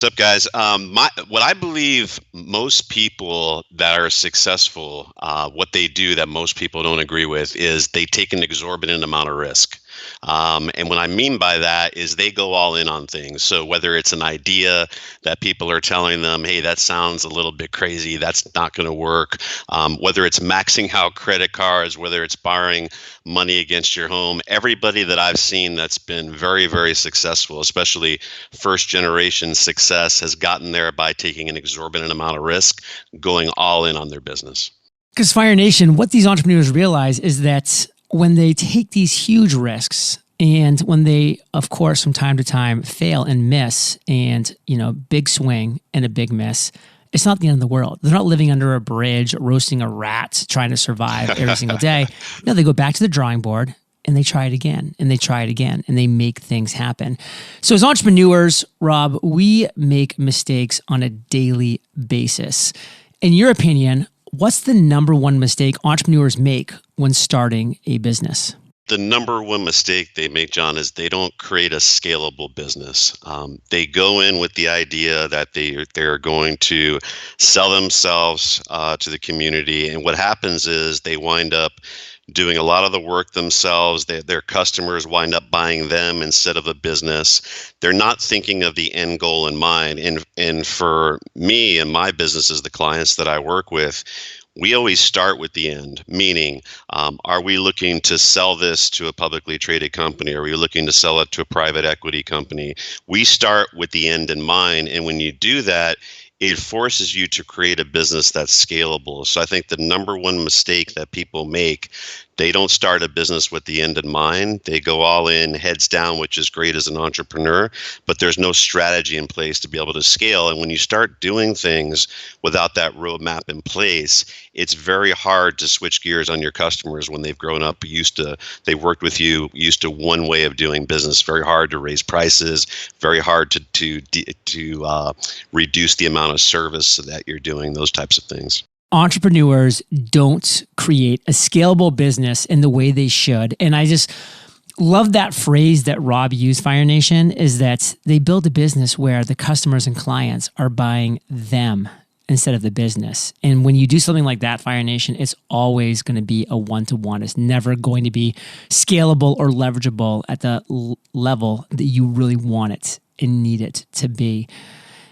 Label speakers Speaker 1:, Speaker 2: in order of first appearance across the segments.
Speaker 1: What's up, guys? What I believe most people that are successful, what they do that most people don't agree with is they take an exorbitant amount of risk. And what I mean by that is they go all in on things. So whether it's an idea that people are telling them, hey, that sounds a little bit crazy, that's not going to work. Whether it's maxing out credit cards, whether it's borrowing money against your home, everybody that I've seen that's been very, very successful, especially first generation success, has gotten there by taking an exorbitant amount of risk, going all in on their business.
Speaker 2: Because Fire Nation, what these entrepreneurs realize is that when they take these huge risks and when they, of course, from time to time fail and miss and, big swing and a big miss, it's not the end of the world. They're not living under a bridge, roasting a rat, trying to survive every single day. No, they go back to the drawing board and they try it again and they try it again and they make things happen. So as entrepreneurs, Rob, we make mistakes on a daily basis. In your opinion, what's the number one mistake entrepreneurs make when starting a business?
Speaker 1: The number one mistake they make, John, is they don't create a scalable business. They go in with the idea that they're going to sell themselves to the community, and what happens is they wind up doing a lot of the work themselves. Their customers wind up buying them instead of the business. They're not thinking of the end goal in mind. And for me and my businesses, the clients that I work with, we always start with the end, meaning, are we looking to sell this to a publicly traded company? Are we looking to sell it to a private equity company? We start with the end in mind. And when you do that, it forces you to create a business that's scalable. So I think the number one mistake that people make, they don't start a business with the end in mind. They go all in, heads down, which is great as an entrepreneur, but there's no strategy in place to be able to scale. And when you start doing things without that roadmap in place, it's very hard to switch gears on your customers when they've grown up, they worked with you, used to one way of doing business. Very hard to raise prices, very hard to reduce the amount of service that you're doing, those types of things.
Speaker 2: Entrepreneurs don't create a scalable business in the way they should. And I just love that phrase that Rob used, Fire Nation, is that they build a business where the customers and clients are buying them instead of the business. And when you do something like that, Fire Nation, it's always going to be a one-to-one. It's never going to be scalable or leverageable at the level that you really want it and need it to be.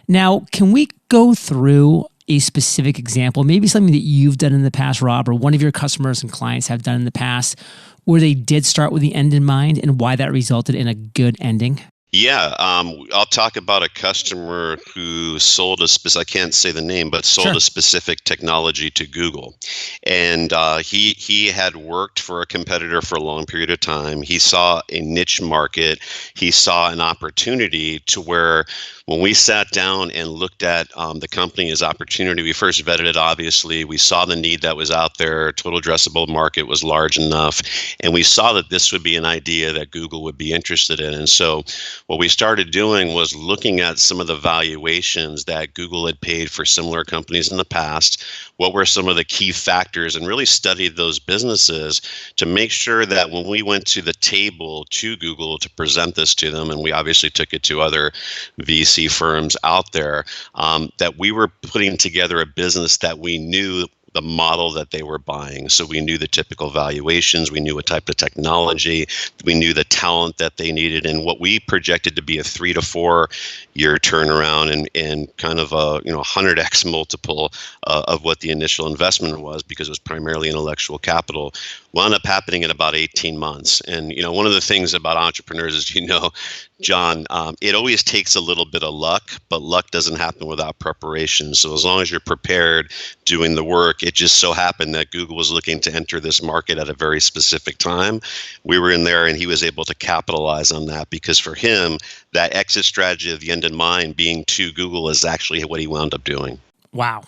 Speaker 2: Now, can we go through a specific example, maybe something that you've done in the past, Rob, or one of your customers and clients have done in the past, where they did start with the end in mind and why that resulted in a good ending?
Speaker 1: Yeah, I'll talk about a customer who sold I can't say the name, but sold
Speaker 2: Sure.
Speaker 1: a specific technology to Google. And he had worked for a competitor for a long period of time. He saw a niche market. He saw an opportunity to where when we sat down and looked at the company as opportunity, we first vetted it, obviously. We saw the need that was out there. Total addressable market was large enough. And we saw that this would be an idea that Google would be interested in. And so what we started doing was looking at some of the valuations that Google had paid for similar companies in the past. What were some of the key factors, and really studied those businesses to make sure that when we went to the table to Google to present this to them, and we obviously took it to other VC firms out there, that we were putting together a business that we knew the model that they were buying. So we knew the typical valuations, we knew what type of technology, we knew the talent that they needed, and what we projected to be a 3 to 4 year turnaround, and kind of a 100x multiple of what the initial investment was, because it was primarily intellectual capital, wound up happening in about 18 months. And one of the things about entrepreneurs is, John, it always takes a little bit of luck, but luck doesn't happen without preparation. So as long as you're prepared doing the work, it just so happened that Google was looking to enter this market at a very specific time. We were in there and he was able to capitalize on that, because for him, that exit strategy of the end in mind being to Google is actually what he wound up doing.
Speaker 2: Wow.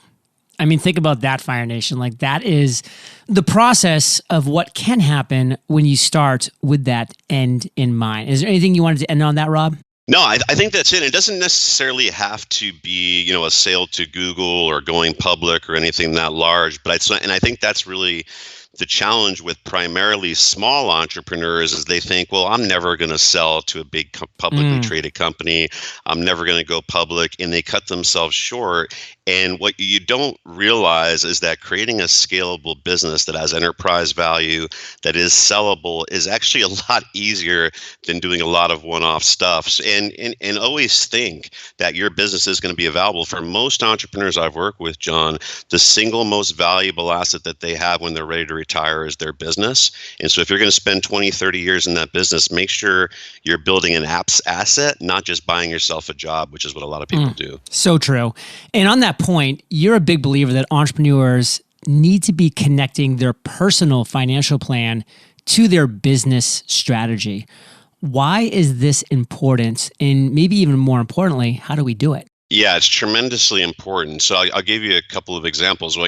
Speaker 2: I mean, think about that, Fire Nation. Like, that is the process of what can happen when you start with that end in mind. Is there anything you wanted to end on that, Rob?
Speaker 1: No, I think that's it. It doesn't necessarily have to be, a sale to Google or going public or anything that large. But and I think that's really the challenge with primarily small entrepreneurs is they think, well, I'm never going to sell to a big publicly traded company. I'm never going to go public, and they cut themselves short. And what you don't realize is that creating a scalable business that has enterprise value, that is sellable, is actually a lot easier than doing a lot of one-off stuff. And always think that your business is going to be available. For most entrepreneurs I've worked with, John, the single most valuable asset that they have when they're ready to retire is their business. And so if you're going to spend 20, 30 years in that business, make sure you're building an asset, not just buying yourself a job, which is what a lot of people do.
Speaker 2: So true. And on that point, you're a big believer that entrepreneurs need to be connecting their personal financial plan to their business strategy. Why is this important? And maybe even more importantly, how do we do it?
Speaker 1: Yeah, it's tremendously important. So I'll give you a couple of examples. Well,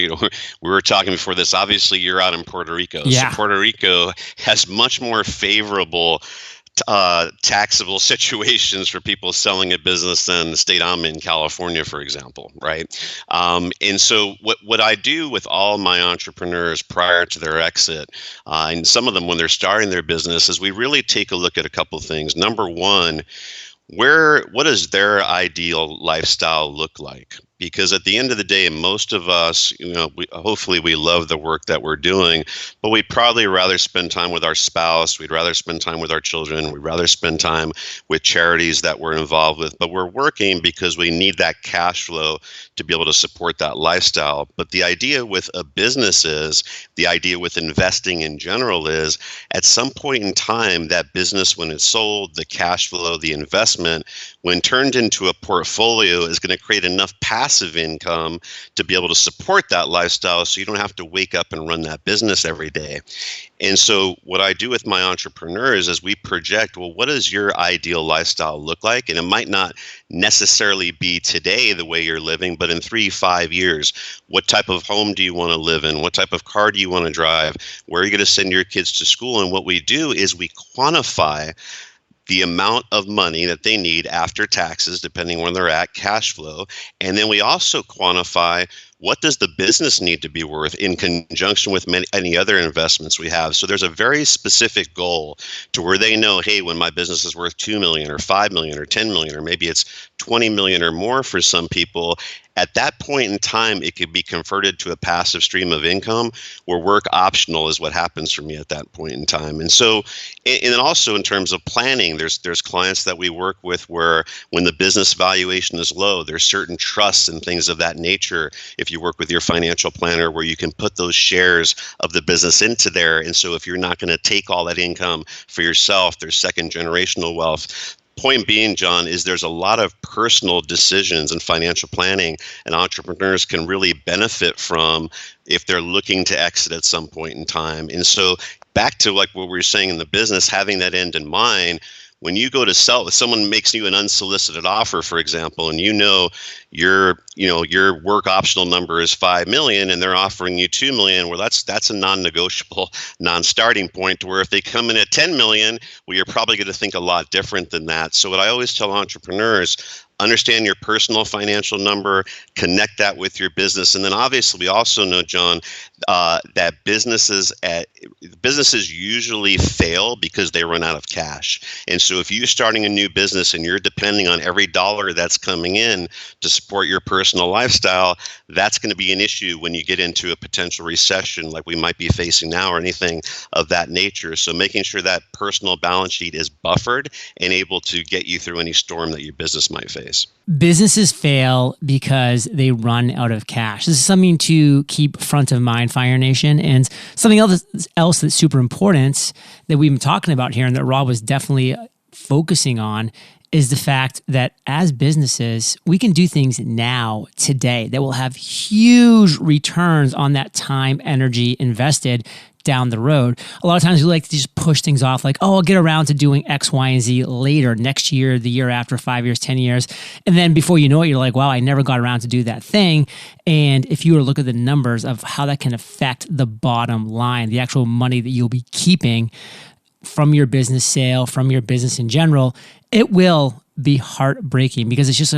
Speaker 1: we were talking before this. Obviously, you're out in Puerto Rico.
Speaker 2: Yeah.
Speaker 1: So Puerto Rico has much more favorable taxable situations for people selling a business than the state I'm in, California, for example, right? And so what I do with all my entrepreneurs prior to their exit, and some of them when they're starting their business, is we really take a look at a couple of things. Number one, what does their ideal lifestyle look like? Because at the end of the day, most of us, hopefully we love the work that we're doing, but we'd probably rather spend time with our spouse. We'd rather spend time with our children. We'd rather spend time with charities that we're involved with. But we're working because we need that cash flow to be able to support that lifestyle. But the idea with a business is, the idea with investing in general is, at some point in time, that business, when it's sold, the cash flow, the investment, when turned into a portfolio, is going to create enough passive income to be able to support that lifestyle, so you don't have to wake up and run that business every day. And so what I do with my entrepreneurs is we project, well, what does your ideal lifestyle look like? And it might not necessarily be today the way you're living, but in 3-5 years, what type of home do you want to live in? What type of car do you want to drive? Where are you going to send your kids to school? And what we do is we quantify the amount of money that they need after taxes, depending where they're at, cash flow. And then we also quantify, what does the business need to be worth in conjunction with any other investments we have? So there's a very specific goal to where they know, hey, when my business is worth 2 million or 5 million or 10 million, or maybe it's 20 million or more for some people, at that point in time, it could be converted to a passive stream of income where work optional is what happens for me at that point in time. And so, and then also in terms of planning, there's clients that we work with where when the business valuation is low, there's certain trusts and things of that nature. If you work with your financial planner, where you can put those shares of the business into there. And so if you're not going to take all that income for yourself, there's second generational wealth. Point being, John, is there's a lot of personal decisions and financial planning and entrepreneurs can really benefit from if they're looking to exit at some point in time. And so back to like what we were saying in the business, having that end in mind, when you go to sell, if someone makes you an unsolicited offer, for example, and your work optional number is 5 million and they're offering you 2 million, well, that's a non-negotiable, non-starting point, to where if they come in at 10 million, well, you're probably going to think a lot different than that. So what I always tell entrepreneurs, understand your personal financial number, connect that with your business. And then obviously we also know, John, that businesses usually fail because they run out of cash. And so if you're starting a new business and you're depending on every dollar that's coming in to support your personal lifestyle, that's going to be an issue when you get into a potential recession like we might be facing now or anything of that nature. So making sure that personal balance sheet is buffered and able to get you through any storm that your business might face.
Speaker 2: Businesses fail because they run out of cash. This is something to keep front of mind, Fire Nation. And something else that's super important that we've been talking about here and that Rob was definitely focusing on is the fact that as businesses, we can do things now, today, that will have huge returns on that time, energy invested down the road. A lot of times we like to just push things off, like, oh, I'll get around to doing X, Y, and Z later, next year, the year after, 5 years, 10 years. And then before you know it, you're like, wow, I never got around to do that thing. And if you were to look at the numbers of how that can affect the bottom line, the actual money that you'll be keeping from your business sale, from your business in general, it will be heartbreaking because it's just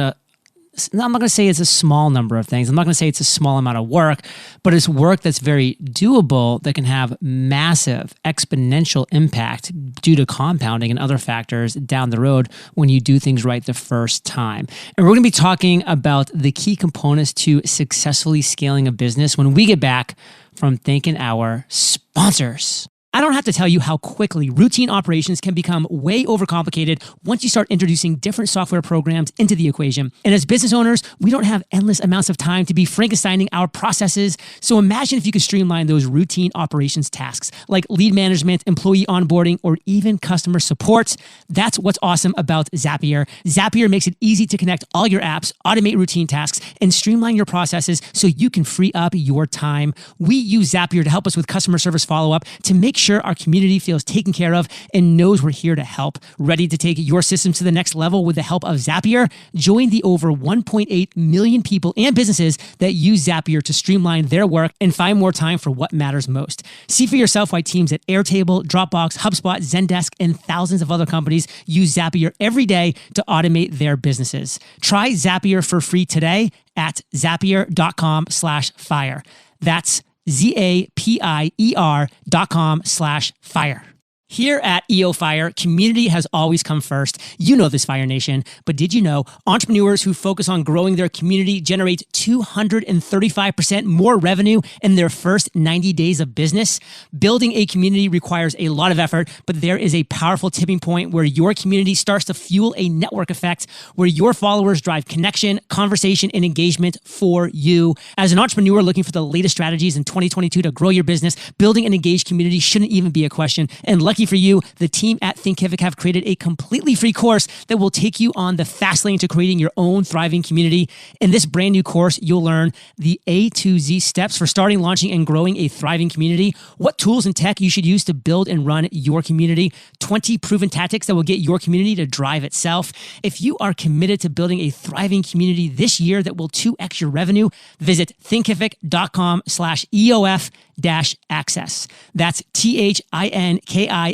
Speaker 2: I'm not going to say it's a small number of things. I'm not going to say it's a small amount of work, but it's work that's very doable that can have massive exponential impact due to compounding and other factors down the road when you do things right the first time. And we're going to be talking about the key components to successfully scaling a business when we get back from thanking our sponsors. I don't have to tell you how quickly routine operations can become way overcomplicated once you start introducing different software programs into the equation. And as business owners, we don't have endless amounts of time to be Frankensteining our processes. So imagine if you could streamline those routine operations tasks like lead management, employee onboarding, or even customer support. That's what's awesome about Zapier. Zapier makes it easy to connect all your apps, automate routine tasks, and streamline your processes so you can free up your time. We use Zapier to help us with customer service follow-up to make sure our community feels taken care of and knows we're here to help. Ready to take your systems to the next level with the help of Zapier? Join the over 1.8 million people and businesses that use Zapier to streamline their work and find more time for what matters most. See for yourself why teams at Airtable, Dropbox, HubSpot, Zendesk, and thousands of other companies use Zapier every day to automate their businesses. Try Zapier for free today at zapier.com/fire. That's zapier.com/fire. Here at EO Fire, community has always come first. You know this, Fire Nation. But did you know entrepreneurs who focus on growing their community generate 235% more revenue in their first 90 days of business? Building a community requires a lot of effort, but there is a powerful tipping point where your community starts to fuel a network effect where your followers drive connection, conversation, and engagement for you. As an entrepreneur looking for the latest strategies in 2022 to grow your business, building an engaged community shouldn't even be a question. And lucky for you, the team at Thinkific have created a completely free course that will take you on the fast lane to creating your own thriving community. In this brand new course, you'll learn the A to Z steps for starting, launching, and growing a thriving community, what tools and tech you should use to build and run your community, 20 proven tactics that will get your community to drive itself. If you are committed to building a thriving community this year that will 2x your revenue, visit thinkific.com/EOF-access. That's THINKIFIC.com/EOF-access.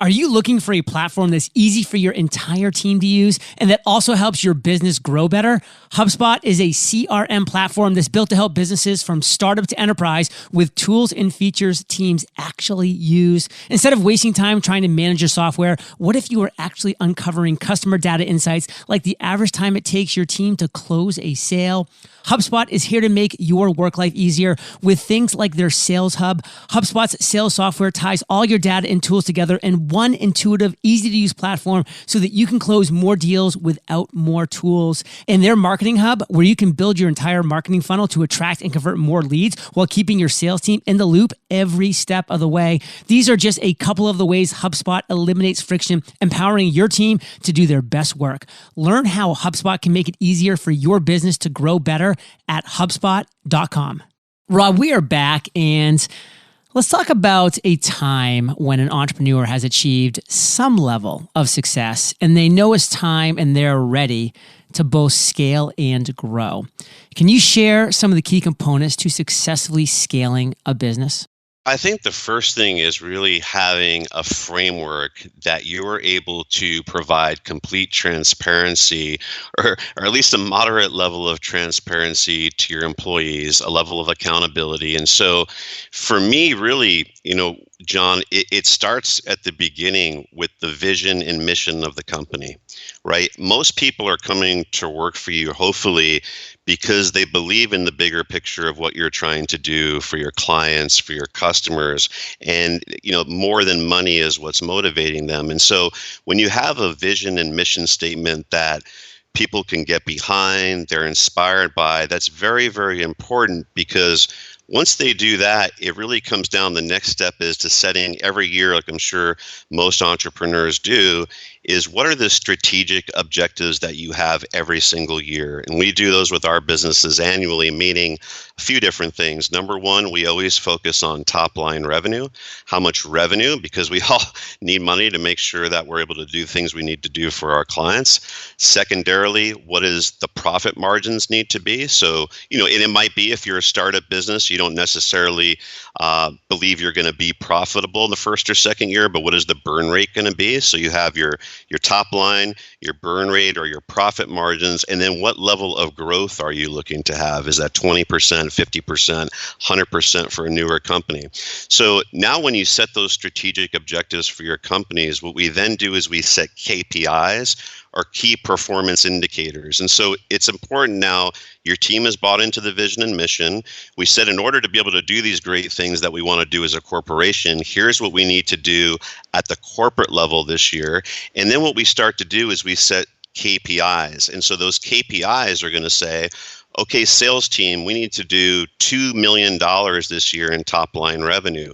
Speaker 2: Are you looking for a platform that's easy for your entire team to use and that also helps your business grow better? HubSpot is a CRM platform that's built to help businesses from startup to enterprise with tools and features teams actually use. Instead of wasting time trying to manage your software, what if you were actually uncovering customer data insights like the average time it takes your team to close a sale? HubSpot is here to make your work life easier with things like their Sales Hub. HubSpot's sales software ties all your data and tools together in one intuitive, easy-to-use platform so that you can close more deals without more tools. And their Marketing Hub, where you can build your entire marketing funnel to attract and convert more leads while keeping your sales team in the loop every step of the way. These are just a couple of the ways HubSpot eliminates friction, empowering your team to do their best work. Learn how HubSpot can make it easier for your business to grow better at HubSpot.com. Rob, we are back, and let's talk about a time when an entrepreneur has achieved some level of success and they know it's time and they're ready to both scale and grow. Can you share some of the key components to successfully scaling a business?
Speaker 1: I think the first thing is really having a framework that you're able to provide complete transparency or at least a moderate level of transparency to your employees, a level of accountability. And so for me, really, John, it starts at the beginning with the vision and mission of the company, right? Most people are coming to work for you, hopefully, because they believe in the bigger picture of what you're trying to do for your clients, for your customers. And, more than money is what's motivating them. And so when you have a vision and mission statement that people can get behind, they're inspired by, that's very, very important, because once they do that, it really comes down. The next step is to setting every year, like I'm sure most entrepreneurs do, is what are the strategic objectives that you have every single year? And we do those with our businesses annually, meaning a few different things. Number one, we always focus on top line revenue. How much revenue? Because we all need money to make sure that we're able to do things we need to do for our clients. Secondarily, what is the profit margins need to be? So, and it might be if you're a startup business, you don't necessarily believe you're going to be profitable in the first or second year, but what is the burn rate going to be? So you have your your top line, your burn rate, or your profit margins, and then what level of growth are you looking to have? Is that 20%, 50%, 100% for a newer company? So now when you set those strategic objectives for your companies, what we then do is we set KPIs, or key performance indicators. And so it's important now, your team has bought into the vision and mission. We said in order to be able to do these great things that we want to do as a corporation, here's what we need to do at the corporate level this year. And then what we start to do is we set KPIs. And so those KPIs are going to say, okay, sales team, we need to do $2 million this year in top line revenue.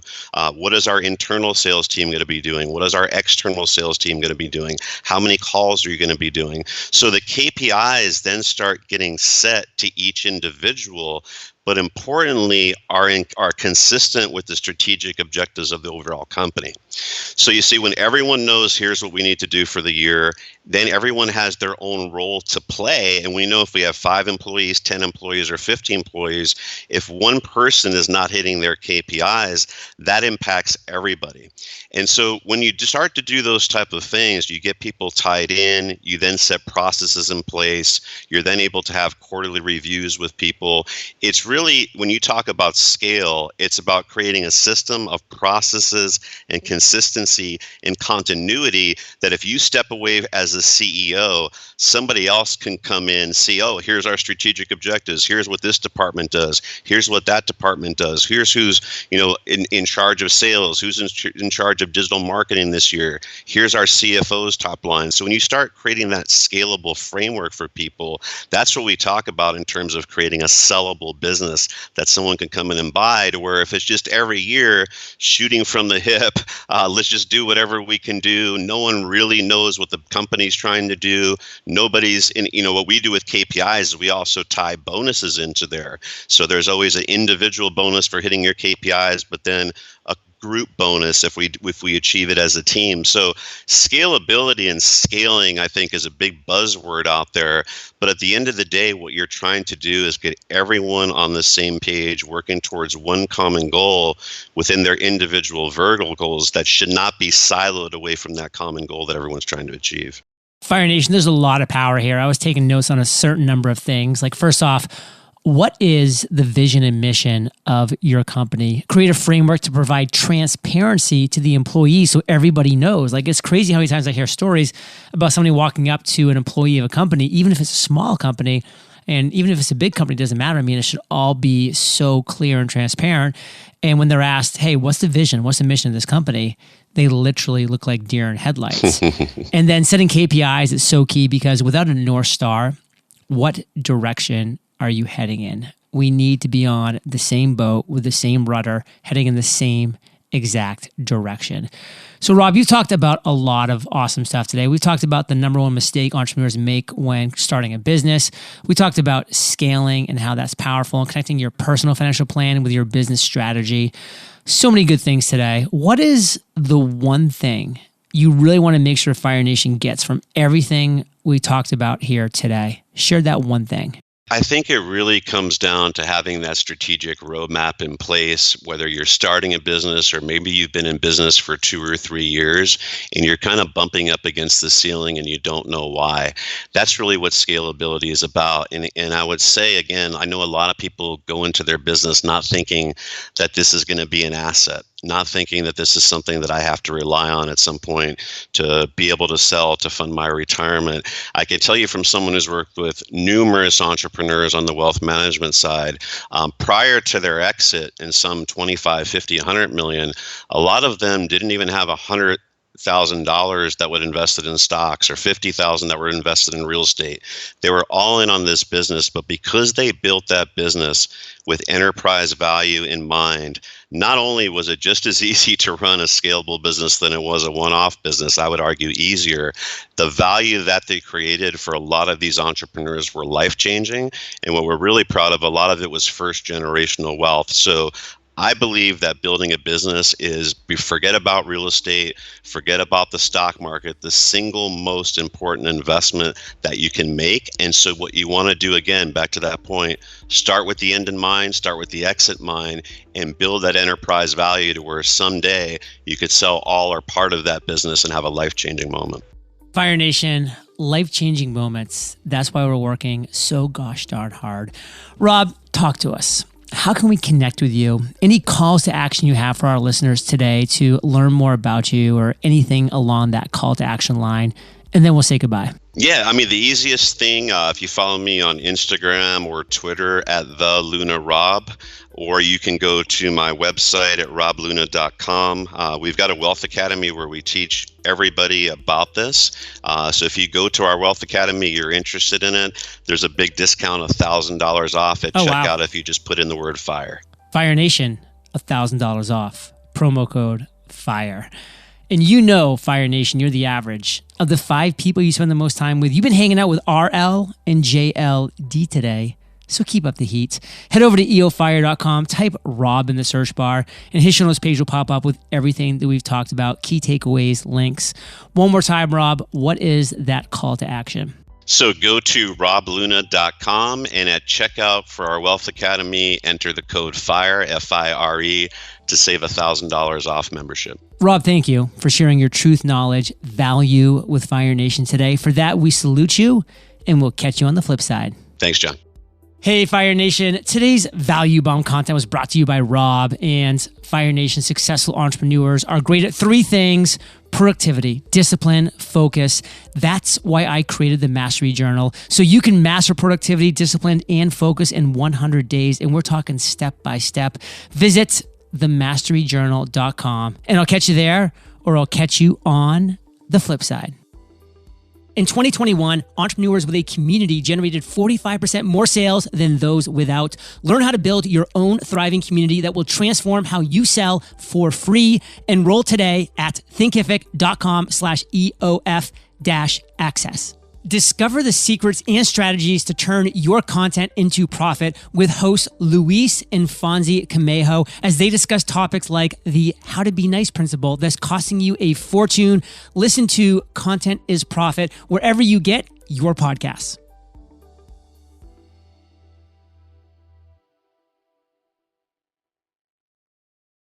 Speaker 1: What is our internal sales team going to be doing? What is our external sales team going to be doing? How many calls are you going to be doing? So the KPIs then start getting set to each individual, but importantly are consistent with the strategic objectives of the overall company. So you see, when everyone knows here's what we need to do for the year, then everyone has their own role to play. And we know if we have 5 employees, 10 employees, or 50 employees, if one person is not hitting their KPIs, that impacts everybody. And so when you start to do those type of things, you get people tied in, you then set processes in place, you're then able to have quarterly reviews with people. It's really, when you talk about scale, it's about creating a system of processes and consistency and continuity that if you step away as a CEO, somebody else can come in, see, oh, here's our strategic objectives, here's what this department does, here's what that department does, here's who's in charge of sales, who's in charge of digital marketing this year, here's our CFO's top line. So when you start creating that scalable framework for people, that's what we talk about in terms of creating a sellable business that someone can come in and buy, to where if it's just every year shooting from the hip, let's just do whatever we can do. No one really knows what the company's trying to do. Nobody's in, what we do with KPIs is we also tie bonuses into there. So there's always an individual bonus for hitting your KPIs, but then a group bonus if we achieve it as a team. So scalability and scaling, I think, is a big buzzword out there. But at the end of the day, what you're trying to do is get everyone on the same page, working towards one common goal within their individual verticals that should not be siloed away from that common goal that everyone's trying to achieve.
Speaker 2: Fire Nation, there's a lot of power here. I was taking notes on a certain number of things. Like, first off, what is the vision and mission of your company? Create a framework to provide transparency to the employees so everybody knows. Like, it's crazy how many times I hear stories about somebody walking up to an employee of a company, even if it's a small company, and even if it's a big company, it doesn't matter. I mean, it should all be so clear and transparent. And when they're asked, hey, what's the vision? What's the mission of this company? They literally look like deer in headlights. And then setting KPIs is so key, because without a North Star, what direction are you heading in? We need to be on the same boat with the same rudder, heading in the same exact direction. So Rob, you've talked about a lot of awesome stuff today. We've talked about the number one mistake entrepreneurs make when starting a business. We talked about scaling and how that's powerful, and connecting your personal financial plan with your business strategy. So many good things today. What is the one thing you really want to make sure Fire Nation gets from everything we talked about here today? Share that one thing.
Speaker 1: I think it really comes down to having that strategic roadmap in place, whether you're starting a business or maybe you've been in business for 2 or 3 years and you're kind of bumping up against the ceiling and you don't know why. That's really what scalability is about. And I would say, again, I know a lot of people go into their business not thinking that this is going to be an asset, not thinking that this is something that I have to rely on at some point to be able to sell to fund my retirement. I can tell you from someone who's worked with numerous entrepreneurs on the wealth management side, prior to their exit in some 25, 50, 100 million, a lot of them didn't even have $100,000 that would invested in stocks, or 50,000 that were invested in real estate. They were all in on this business, but because they built that business with enterprise value in mind, not only was it just as easy to run a scalable business than it was a one-off business, I would argue easier. The value that they created for a lot of these entrepreneurs were life-changing. And what we're really proud of, a lot of it was first-generational wealth. So I believe that building a business is, forget about real estate, forget about the stock market, the single most important investment that you can make. And so what you want to do, again, back to that point, start with the end in mind, start with the exit in mind, and build that enterprise value to where someday you could sell all or part of that business and have a life-changing moment.
Speaker 2: Fire Nation, life-changing moments. That's why we're working so gosh darn hard. Rob, talk to us. How can we connect with you? Any calls to action you have for our listeners today to learn more about you or anything along that call to action line? And then we'll say goodbye.
Speaker 1: Yeah, I mean, the easiest thing, if you follow me on Instagram or Twitter at @TheLunaRob, or you can go to my website at robluna.com. We've got a Wealth Academy where we teach everybody about this. So if you go to our Wealth Academy, you're interested in it, there's a big discount of $1,000 off at checkout if you just put in the word FIRE.
Speaker 2: Fire Nation, $1,000 off. Promo code FIRE. And you know, Fire Nation, you're the average of the 5 people you spend the most time with. You've been hanging out with RL and JLD today, so keep up the heat. Head over to eofire.com, type Rob in the search bar, and his show notes page will pop up with everything that we've talked about, key takeaways, links. One more time, Rob, what is that call to action?
Speaker 1: So go to robluna.com, and at checkout for our Wealth Academy, enter the code FIRE, F-I-R-E, to save $1,000 off membership.
Speaker 2: Rob, thank you for sharing your truth, knowledge, value with Fire Nation today. For that, we salute you, and we'll catch you on the flip side.
Speaker 1: Thanks, John.
Speaker 2: Hey, Fire Nation. Today's Value Bomb content was brought to you by Rob, and Fire Nation successful entrepreneurs are great at 3 things: productivity, discipline, focus. That's why I created the Mastery Journal, so you can master productivity, discipline, and focus in 100 days. And we're talking step by step. Visit themasteryjournal.com, and I'll catch you there, or I'll catch you on the flip side. In 2021, entrepreneurs with a community generated 45% more sales than those without. Learn how to build your own thriving community that will transform how you sell for free. Enroll today at thinkific.com/EOF-access. Discover the secrets and strategies to turn your content into profit with hosts Luis and Fonzie Camejo as they discuss topics like the how to be nice principle that's costing you a fortune. Listen to Content is Profit wherever you get your podcasts.